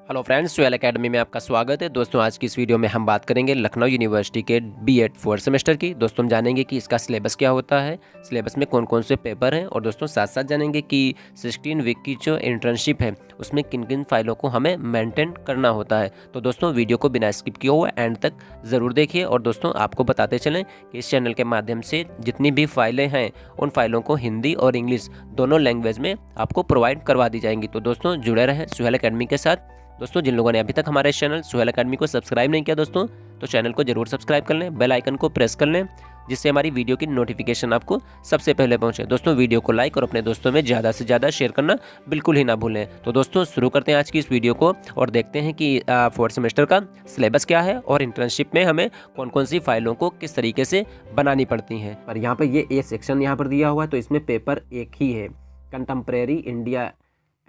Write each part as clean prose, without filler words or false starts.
Hello friends, soil academy में आपका स्वागत है। दोस्तों, आज की इस वीडियो में हम बात करेंगे लखनऊ यूनिवर्सिटी के बीएड फोर्थ सेमेस्टर की। दोस्तों, हम जानेंगे कि इसका सिलेबस क्या होता है, सिलेबस में कौन कौन से पेपर हैं, और दोस्तों साथ साथ जानेंगे कि 16 वीक की जो इंटर्नशिप है उसमें किन किन फाइलों को हमें मेंटेन करना होता है। तो दोस्तों, वीडियो को बिना स्किप किए हुए एंड तक ज़रूर देखिए। और दोस्तों, आपको बताते चलें कि इस चैनल के माध्यम से जितनी भी फाइलें हैं उन फाइलों को हिंदी और इंग्लिश दोनों लैंग्वेज में आपको प्रोवाइड करवा दी जाएंगी। तो दोस्तों, जुड़े रहें सोयल एकेडमी के साथ। दोस्तों, जिन लोगों ने अभी तक हमारे चैनल सोयल एकेडमी को सब्सक्राइब नहीं किया दोस्तों, तो चैनल को जरूर सब्सक्राइब कर लें, बेल आइकन को प्रेस कर लें, जिससे हमारी वीडियो की नोटिफिकेशन आपको सबसे पहले पहुंचे। दोस्तों, वीडियो को लाइक और अपने दोस्तों में ज़्यादा से ज़्यादा शेयर करना बिल्कुल ही ना भूलें। तो दोस्तों, शुरू करते हैं आज की इस वीडियो को और देखते हैं कि फोर्थ सेमेस्टर का सिलेबस क्या है और इंटर्नशिप में हमें कौन कौन सी फाइलों को किस तरीके से बनानी पड़ती हैं। पर यहाँ पर ये ए सेक्शन यहाँ पर दिया हुआ है, तो इसमें पेपर एक ही है, कंटेम्प्रेरी इंडिया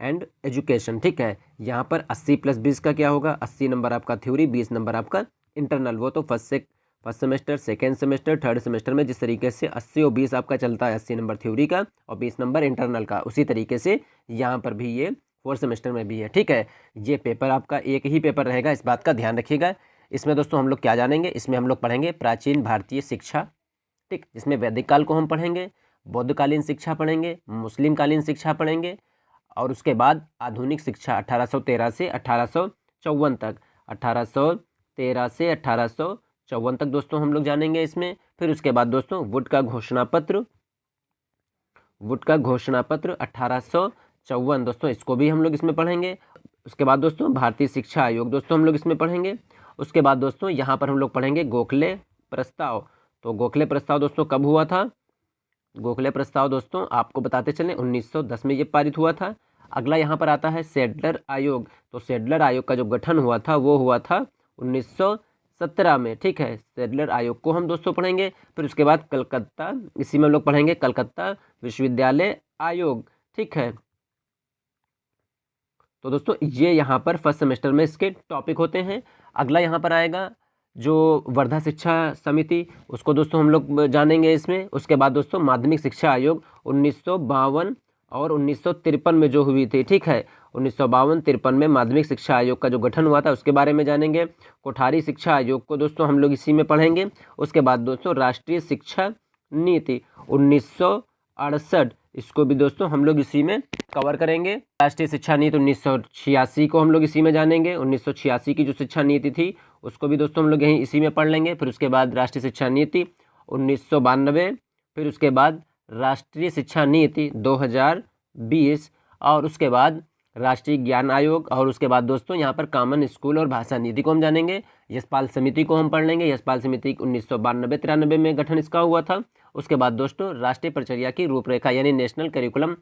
एंड एजुकेशन। ठीक है, यहाँ पर 80 + 20 का क्या होगा, 80 नंबर आपका थ्योरी, 20 नंबर आपका इंटरनल। वो तो first semester, second semester, third semester में जिस तरीके से 80 और 20 आपका चलता है, 80 नंबर थ्योरी का और 20 नंबर इंटरनल का, उसी तरीके से यहाँ पर भी ये फोर्थ सेमेस्टर में भी है। ठीक है, ये पेपर आपका एक ही पेपर रहेगा, इस बात का ध्यान रखिएगा। इसमें दोस्तों हम लोग क्या जानेंगे, इसमें हम लोग पढ़ेंगे प्राचीन भारतीय शिक्षा, ठीक, जिसमें वैदिक काल को हम पढ़ेंगे, बौद्धकालीन शिक्षा पढ़ेंगे, मुस्लिम कालीन शिक्षा पढ़ेंगे, और उसके बाद आधुनिक शिक्षा 1813 से 1854 तक, 1813 से 1854 तक दोस्तों हम लोग जानेंगे इसमें। फिर उसके बाद दोस्तों वुड का घोषणा पत्र 1854 दोस्तों, इसको भी हम लोग इसमें पढ़ेंगे। उसके बाद दोस्तों भारतीय शिक्षा आयोग दोस्तों हम लोग इसमें पढ़ेंगे। उसके बाद दोस्तों यहाँ पर हम लोग पढ़ेंगे गोखले प्रस्ताव। तो गोखले प्रस्ताव दोस्तों कब हुआ था, गोखले प्रस्ताव दोस्तों आपको बताते चलें 1910 में ये पारित हुआ था। अगला यहाँ पर आता है सैडलर आयोग। तो सैडलर आयोग का जो गठन हुआ था वो हुआ था 1917 में। ठीक है, सैडलर आयोग को हम दोस्तों पढ़ेंगे। फिर उसके बाद कलकत्ता, इसी में हम लोग पढ़ेंगे कलकत्ता विश्वविद्यालय आयोग। ठीक है, तो दोस्तों ये यहाँ पर फर्स्ट सेमेस्टर में इसके टॉपिक होते हैं। अगला यहाँ पर आएगा जो वर्धा शिक्षा समिति, उसको दोस्तों हम लोग जानेंगे इसमें। उसके बाद दोस्तों माध्यमिक शिक्षा आयोग 1952 और 1953 में जो हुई थी। ठीक है, 1952-53 में माध्यमिक शिक्षा आयोग का जो गठन हुआ था उसके बारे में जानेंगे। कोठारी शिक्षा आयोग को दोस्तों हम लोग इसी में पढ़ेंगे। उसके बाद दोस्तों राष्ट्रीय शिक्षा नीति 1968, इसको भी दोस्तों हम लोग इसी में कवर करेंगे। राष्ट्रीय शिक्षा नीति 1986 को हम लोग इसी में जानेंगे। 1986 की जो शिक्षा नीति थी उसको भी दोस्तों हम लोग यहीं इसी में पढ़ लेंगे। फिर उसके बाद राष्ट्रीय शिक्षा नीति 1992, फिर उसके बाद राष्ट्रीय शिक्षा नीति 2020, और उसके बाद राष्ट्रीय ज्ञान आयोग, और उसके बाद दोस्तों यहाँ पर कॉमन स्कूल और भाषा नीति को हम जानेंगे। यशपाल समिति को हम पढ़ लेंगे। यशपाल समिति 1992-93 में गठन इसका हुआ था। उसके बाद दोस्तों राष्ट्रीय परिचर्या की रूपरेखा यानी नेशनल करिकुलम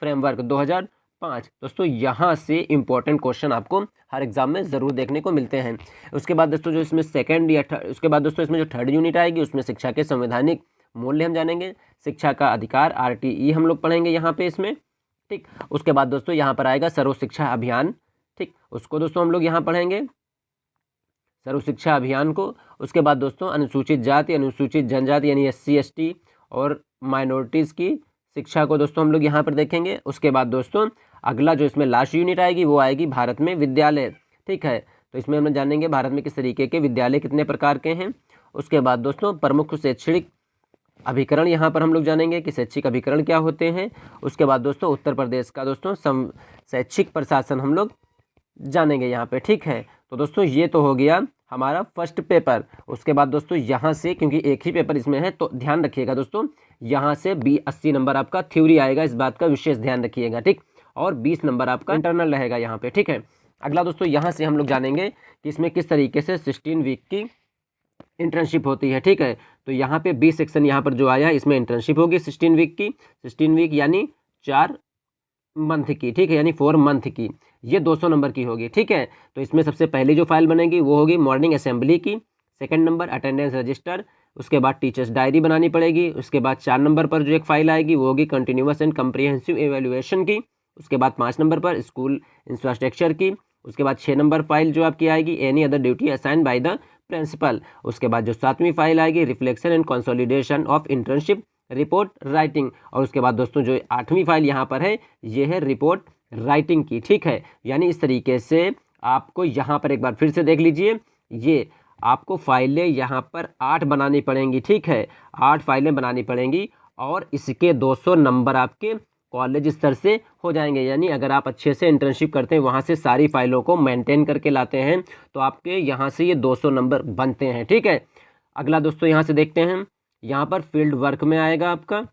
फ्रेमवर्क 2005। दोस्तों यहाँ से इंपॉर्टेंट क्वेश्चन आपको हर एग्जाम में ज़रूर देखने को मिलते हैं। उसके बाद दोस्तों जो इसमें सेकंड या उसके बाद दोस्तों इसमें जो थर्ड यूनिट आएगी उसमें शिक्षा के संवैधानिक मूल्य हम जानेंगे। शिक्षा का अधिकार RTE हम लोग पढ़ेंगे यहाँ पे इसमें। ठीक, उसके बाद दोस्तों यहाँ पर आएगा सर्व शिक्षा अभियान। ठीक, उसको दोस्तों हम लोग यहाँ पढ़ेंगे, सर्व शिक्षा अभियान को। उसके बाद दोस्तों अनुसूचित जाति, अनुसूचित जनजाति यानी SC ST और माइनॉरिटीज़ की शिक्षा को दोस्तों हम लोग यहाँ पर देखेंगे। उसके बाद दोस्तों अगला जो इसमें लास्ट यूनिट आएगी वो आएगी भारत में विद्यालय। ठीक है, तो इसमें हम जानेंगे भारत में किस तरीके के विद्यालय कितने प्रकार के हैं। उसके बाद दोस्तों प्रमुख शैक्षणिक अभिकरण यहाँ पर हम लोग जानेंगे कि शैक्षिक अभिकरण क्या होते हैं। उसके बाद दोस्तों उत्तर प्रदेश का दोस्तों शैक्षिक प्रशासन हम लोग जानेंगे यहाँ पे। ठीक है, तो दोस्तों ये तो हो गया हमारा फर्स्ट पेपर। उसके बाद दोस्तों यहाँ से, क्योंकि एक ही पेपर इसमें है तो ध्यान रखिएगा दोस्तों, यहाँ से 80 नंबर आपका थ्योरी आएगा, इस बात का विशेष ध्यान रखिएगा। ठीक, और 20 नंबर आपका इंटरनल रहेगा यहाँ पे। ठीक है, अगला दोस्तों यहाँ से हम लोग जानेंगे कि इसमें किस तरीके से 16 वीक की इंटर्नशिप होती है। ठीक है, तो यहाँ पे 20 सेक्शन यहाँ पर जो आया है इसमें इंटर्नशिप होगी 16 वीक की। 16 वीक यानी 4 मंथ की। ठीक है, यानी 4 मंथ की, ये 200 नंबर की होगी। ठीक है, तो इसमें सबसे पहली जो फाइल बनेगी वो होगी मॉर्निंग असेंबली की। Second number attendance register. उसके बाद टीचर्स डायरी बनानी पड़ेगी। उसके बाद 4 नंबर पर जो एक फाइल आएगी वो होगी कंटिन्यूअस एंड कम्प्रिहेंसिव एवेल्युएशन की। उसके बाद 5 नंबर पर स्कूल इंफ्रास्ट्रक्चर की। उसके बाद 6 नंबर फाइल जो आपकी आएगी any other duty assign by the principal. उसके बाद जो 7वीं फाइल आएगी reflection and consolidation of internship report writing. और उसके बाद दोस्तों जो 8वीं फाइल यहाँ पर है ये है रिपोर्ट राइटिंग की। ठीक है, यानी इस तरीके से आपको यहाँ पर एक बार फिर से देख लीजिए, ये आपको फाइलें यहाँ पर 8 बनानी पड़ेंगी, ठीक है, 8 फाइलें बनानी पड़ेंगी और इसके 200 नंबर आपके कॉलेज स्तर से हो जाएंगे। यानी अगर आप अच्छे से इंटर्नशिप करते हैं, वहाँ से सारी फाइलों को मेंटेन करके लाते हैं, तो आपके यहाँ से ये 200 नंबर बनते हैं, ठीक है। अगला दोस्तों यहाँ से देखते हैं, यहाँ पर फील्ड वर्क में आएगा आपका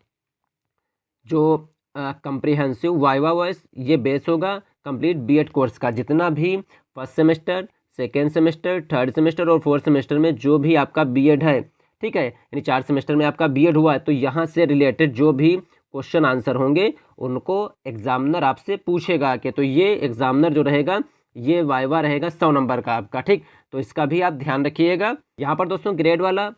जो कंप्रीहेंसिव वाइवा वॉइस, ये बेस होगा कंप्लीट बीएड कोर्स का। जितना भी first semester, second semester, third semester और फोर्थ सेमेस्टर में जो भी आपका बीएड है, ठीक है, यानी 4 सेमेस्टर में आपका बीएड हुआ है, तो यहाँ से रिलेटेड जो भी क्वेश्चन आंसर होंगे उनको एग्जामिनर आपसे पूछेगा कि, तो ये एग्जामिनर जो रहेगा ये वाइवा रहेगा 100 नंबर का आपका, ठीक। तो इसका भी आप ध्यान रखिएगा। यहाँ पर दोस्तों ग्रेड वाला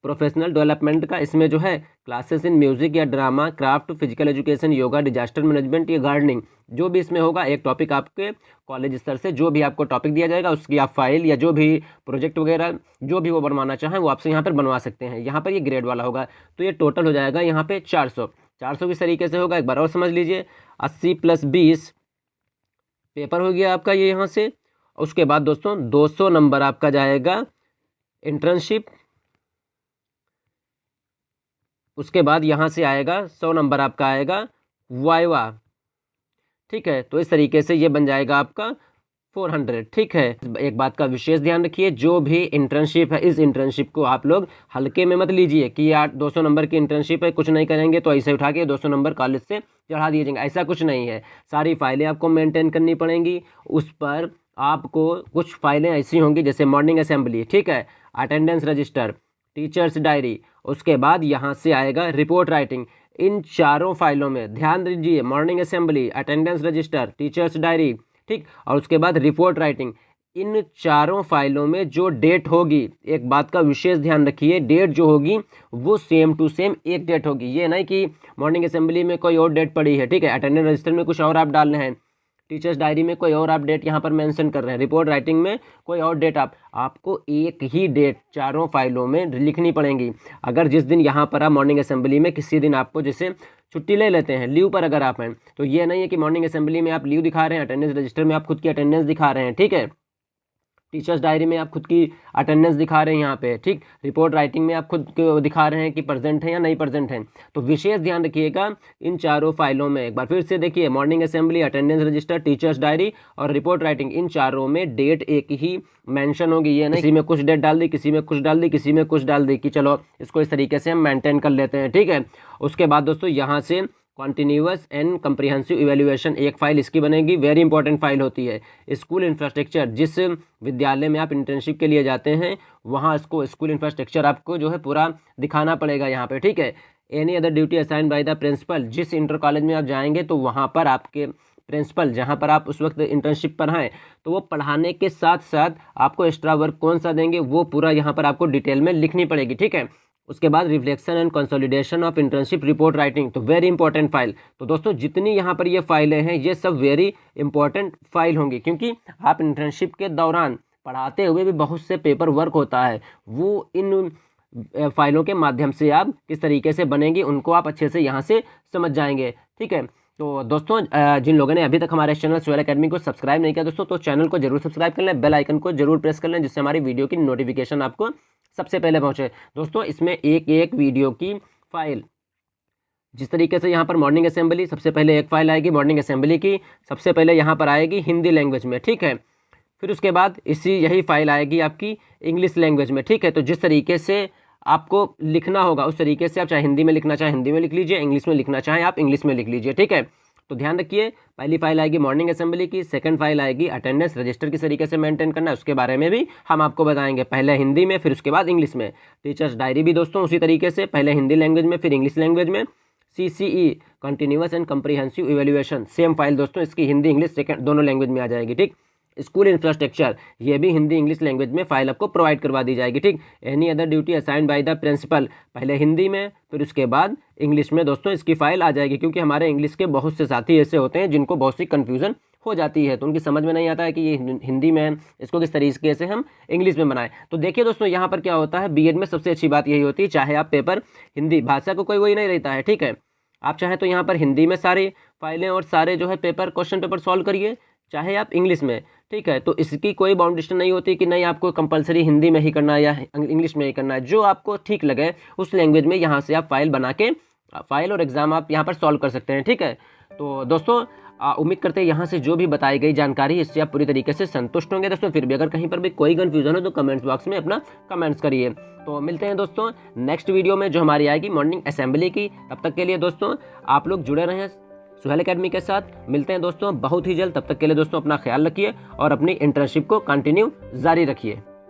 प्रोफेशनल डेवलपमेंट का, इसमें जो है क्लासेस इन म्यूजिक या drama, craft, physical education, yoga, disaster management या गार्डनिंग, जो भी इसमें होगा एक टॉपिक आपके कॉलेज स्तर से जो भी आपको टॉपिक दिया जाएगा उसकी आप फाइल या जो भी प्रोजेक्ट वगैरह जो भी वो बनवाना चाहें वो आपसे यहाँ पर बनवा सकते हैं। यहाँ पर ये ग्रेड वाला होगा, तो ये टोटल हो जाएगा यहाँ पे 400 किस तरीके से होगा एक बार और समझ लीजिए। 80 + 20 पेपर हो गया आपका ये यहाँ से। उसके बाद दोस्तों 200 नंबर आपका जाएगा इंटर्नशिप, उसके बाद यहाँ से आएगा 100 नंबर आपका आएगा वाइवा, ठीक है। तो इस तरीके से ये बन जाएगा आपका 400, ठीक है। एक बात का विशेष ध्यान रखिए, जो भी इंटर्नशिप है इस इंटर्नशिप को आप लोग हल्के में मत लीजिए कि यार 200 नंबर की इंटर्नशिप है, कुछ नहीं करेंगे तो ऐसे उठा के 200 नंबर कॉलेज से चढ़ा दिए जाएंगे, ऐसा कुछ नहीं है। सारी फाइलें आपको मेंटेन करनी पड़ेंगी, उस पर आपको कुछ फाइलें ऐसी होंगी जैसे मॉर्निंग असेंबली, ठीक है, अटेंडेंस रजिस्टर, टीचर्स डायरी, उसके बाद यहाँ से आएगा रिपोर्ट राइटिंग। इन चारों फाइलों में ध्यान दीजिए, morning assembly, attendance register, teachers diary, ठीक, और उसके बाद रिपोर्ट राइटिंग, इन चारों फाइलों में जो डेट होगी, एक बात का विशेष ध्यान रखिए, डेट जो होगी वो सेम टू सेम एक डेट होगी। ये नहीं कि मॉर्निंग असेंबली में कोई और डेट पड़ी है, ठीक है, अटेंडेंस रजिस्टर में कुछ और आप डाल रहे हैं, टीचर्स डायरी में कोई और आप डेट यहाँ पर मेंशन कर रहे हैं, रिपोर्ट राइटिंग में कोई और डेट, आपको एक ही डेट चारों फाइलों में लिखनी पड़ेगी। अगर जिस दिन यहाँ पर आप मॉर्निंग असेंबली में किसी दिन आपको जैसे छुट्टी ले लेते हैं, लीव पर अगर आप हैं, तो ये नहीं है कि मॉर्निंग असेंबली में आप लीव दिखा रहे हैं, अटेंडेंस रजिस्टर में आप खुद की अटेंडेंस दिखा रहे हैं, ठीक है, टीचर्स डायरी में आप खुद की अटेंडेंस दिखा रहे हैं यहाँ पे, ठीक, रिपोर्ट राइटिंग में आप खुद दिखा रहे हैं कि प्रेजेंट है या नहीं प्रेजेंट है। तो विशेष ध्यान रखिएगा इन चारों फाइलों में, एक बार फिर से देखिए, morning assembly, attendance register, teachers diary और रिपोर्ट राइटिंग, इन चारों में डेट एक ही मेंशन होगी। ये नहीं किसी में कुछ डेट डाल दी, किसी में कुछ डाल दी, किसी में कुछ डाल दी कि चलो इसको इस तरीके से हम मेंटेन कर लेते हैं, ठीक है। उसके बाद दोस्तों यहाँ से कॉन्टिन्यूअस एंड कंप्रीहेंसिव इवैल्यूएशन एक फाइल इसकी बनेगी, वेरी इंपॉर्टेंट फाइल होती है। स्कूल इंफ्रास्ट्रक्चर, जिस विद्यालय में आप इंटर्नशिप के लिए जाते हैं वहाँ इसको स्कूल इंफ्रास्ट्रक्चर आपको जो है पूरा दिखाना पड़ेगा यहाँ पे, ठीक है। Any other duty assigned by the principal, जिस इंटर कॉलेज में आप जाएंगे तो वहाँ पर आपके प्रिंसिपल जहाँ पर आप उस वक्त इंटर्नशिप पर हैं, तो वो पढ़ाने के साथ साथ आपको एक्स्ट्रा वर्क कौन सा देंगे वो पूरा यहाँ पर आपको डिटेल में लिखनी पड़ेगी, ठीक है। उसके बाद reflection and consolidation of internship report writing, तो वेरी इंपॉर्टेंट फाइल। तो दोस्तों जितनी यहाँ पर ये फाइलें हैं ये सब वेरी इंपॉर्टेंट फाइल होंगी, क्योंकि आप इंटर्नशिप के दौरान पढ़ाते हुए भी बहुत से पेपर वर्क होता है, वो इन फाइलों के माध्यम से आप किस तरीके से बनेंगी उनको आप अच्छे से यहाँ से समझ जाएंगे, ठीक है। तो दोस्तों जिन लोगों ने अभी तक हमारे चैनल स्वेल एकेडमी को सब्सक्राइब नहीं किया दोस्तों, तो चैनल को जरूर सब्सक्राइब कर लें, बेल आइकन को जरूर प्रेस कर लें, जिससे हमारी वीडियो की नोटिफिकेशन आपको सबसे पहले पहुंचे। दोस्तों इसमें एक एक वीडियो की फाइल, जिस तरीके से यहाँ पर मॉर्निंग असेंबली, सबसे पहले एक फाइल आएगी मॉर्निंग असेंबली की, सबसे पहले यहाँ पर आएगी हिंदी लैंग्वेज में, ठीक है। फिर उसके बाद यही फाइल आएगी आपकी इंग्लिश लैंग्वेज में, ठीक है। तो जिस तरीके से आपको लिखना होगा उस तरीके से आप चाहे हिंदी में लिखना चाहे हिंदी में लिख लीजिए, इंग्लिश में लिखना चाहें आप इंग्लिश में लिख लीजिए, ठीक है। तो ध्यान रखिए, पहली फाइल आएगी मॉर्निंग असेंबली की, सेकंड फाइल आएगी अटेंडेंस रजिस्टर किस तरीके से मेंटेन करना है उसके बारे में भी हम आपको बताएंगे, पहले हिंदी में फिर उसके बाद इंग्लिश में। टीचर्स डायरी भी दोस्तों उसी तरीके से, पहले हिंदी लैंग्वेज में फिर इंग्लिश लैंग्वेज में। CCE continuous and comprehensive evaluation, same file दोस्तों, इसकी हिंदी इंग्लिश सेकंड दोनों लैंग्वेज में आ जाएगी, ठीक। स्कूल इंफ्रास्ट्रक्चर, ये भी हिंदी इंग्लिश लैंग्वेज में फाइल आपको प्रोवाइड करवा दी जाएगी, ठीक। Any other duty assigned by the principal, पहले हिंदी में फिर उसके बाद इंग्लिश में दोस्तों इसकी फाइल आ जाएगी, क्योंकि हमारे इंग्लिश के बहुत से साथी ऐसे होते हैं जिनको बहुत सी कन्फ्यूजन हो जाती है, तो उनकी समझ में नहीं आता है कि ये हिंदी में है, इसको किस तरीके से हम इंग्लिश में बनाएं। तो देखिए दोस्तों यहाँ पर क्या होता है, बीएड में सबसे अच्छी बात यही होती है, चाहे आप पेपर हिंदी, भाषा को कोई वही नहीं रहता है, ठीक है। आप चाहे तो यहाँ पर हिंदी में सारी फाइलें और सारे जो है पेपर क्वेश्चन पेपर सॉल्व करिए, चाहे आप इंग्लिश में, ठीक है। तो इसकी कोई बाउंडेशन नहीं होती कि नहीं आपको कंपलसरी हिंदी में ही करना है या इंग्लिश में ही करना है, जो आपको ठीक लगे उस लैंग्वेज में यहाँ से आप फाइल बना के फाइल और एग्ज़ाम आप यहाँ पर सॉल्व कर सकते हैं। ठीक है। तो दोस्तों उम्मीद करते हैं यहाँ से जो भी बताई गई जानकारी इससे आप पूरी तरीके से संतुष्ट होंगे। दोस्तों फिर भी अगर कहीं पर भी कोई कन्फ्यूजन हो तो कमेंट्स बॉक्स में अपना कमेंट्स करिए। तो मिलते हैं दोस्तों नेक्स्ट वीडियो में जो हमारी आएगी मॉर्निंग असेंबली की। तब तक के लिए दोस्तों आप लोग जुड़े रहें सुहेल एकेडमी के साथ। मिलते हैं दोस्तों बहुत ही जल्द। तब तक के लिए दोस्तों अपना ख्याल रखिए और अपनी इंटर्नशिप को कंटिन्यू जारी रखिए।